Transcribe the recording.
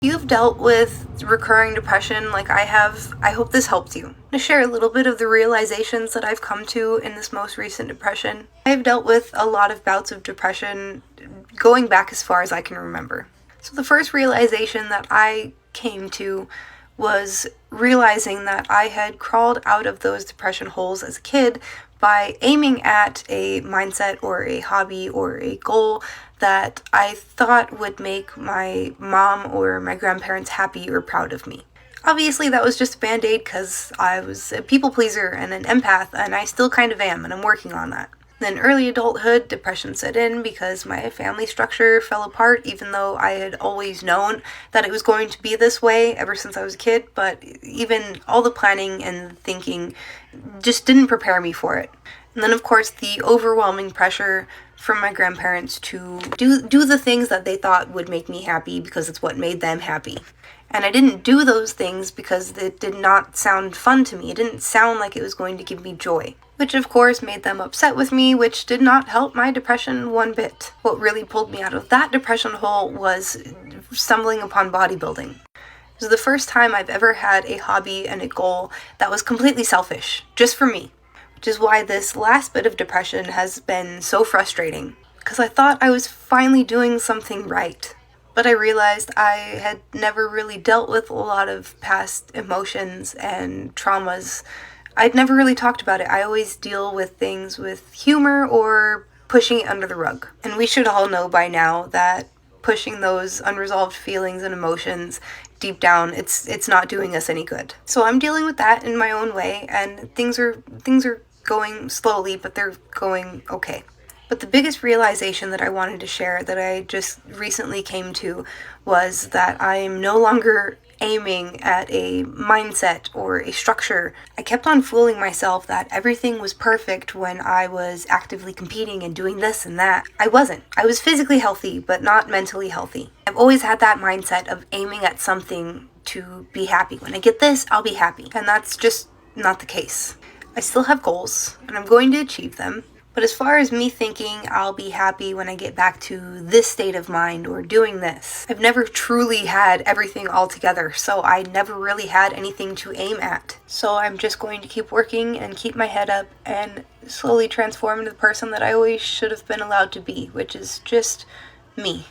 You've dealt with recurring depression like I have. I hope this helps you. To share a little bit of the realizations that I've come to in this most recent depression. I've dealt with a lot of bouts of depression going back as far as I can remember. So the first realization that I came to was realizing that I had crawled out of those depression holes as a kid by aiming at a mindset or a hobby or a goal that I thought would make my mom or my grandparents happy or proud of me. Obviously, that was just a band-aid because I was a people pleaser and an empath, and I still kind of am, and I'm working on that. Then early adulthood, depression set in because my family structure fell apart, even though I had always known that it was going to be this way ever since I was a kid, but even all the planning and thinking just didn't prepare me for it. And then, of course, the overwhelming pressure from my grandparents to do the things that they thought would make me happy because it's what made them happy. And I didn't do those things because it did not sound fun to me. It didn't sound like it was going to give me joy. Which of course made them upset with me, which did not help my depression one bit. What really pulled me out of that depression hole was stumbling upon bodybuilding. It was the first time I've ever had a hobby and a goal that was completely selfish, just for me. Which is why this last bit of depression has been so frustrating. Because I thought I was finally doing something right. But I realized I had never really dealt with a lot of past emotions and traumas. I'd never really talked about it. I always deal with things with humor or pushing it under the rug. And we should all know by now that pushing those unresolved feelings and emotions deep down, it's not doing us any good. So I'm dealing with that in my own way, and things are going slowly, but they're going okay. But the biggest realization that I wanted to share that I just recently came to was that I am no longer aiming at a mindset or a structure. I kept on fooling myself that everything was perfect when I was actively competing and doing this and that. I wasn't. I was physically healthy, but not mentally healthy. I've always had that mindset of aiming at something to be happy. When I get this, I'll be happy. And that's just not the case. I still have goals, and I'm going to achieve them. But as far as me thinking I'll be happy when I get back to this state of mind or doing this, I've never truly had everything all together, so I never really had anything to aim at. So I'm just going to keep working and keep my head up and slowly transform into the person that I always should have been allowed to be, which is just me.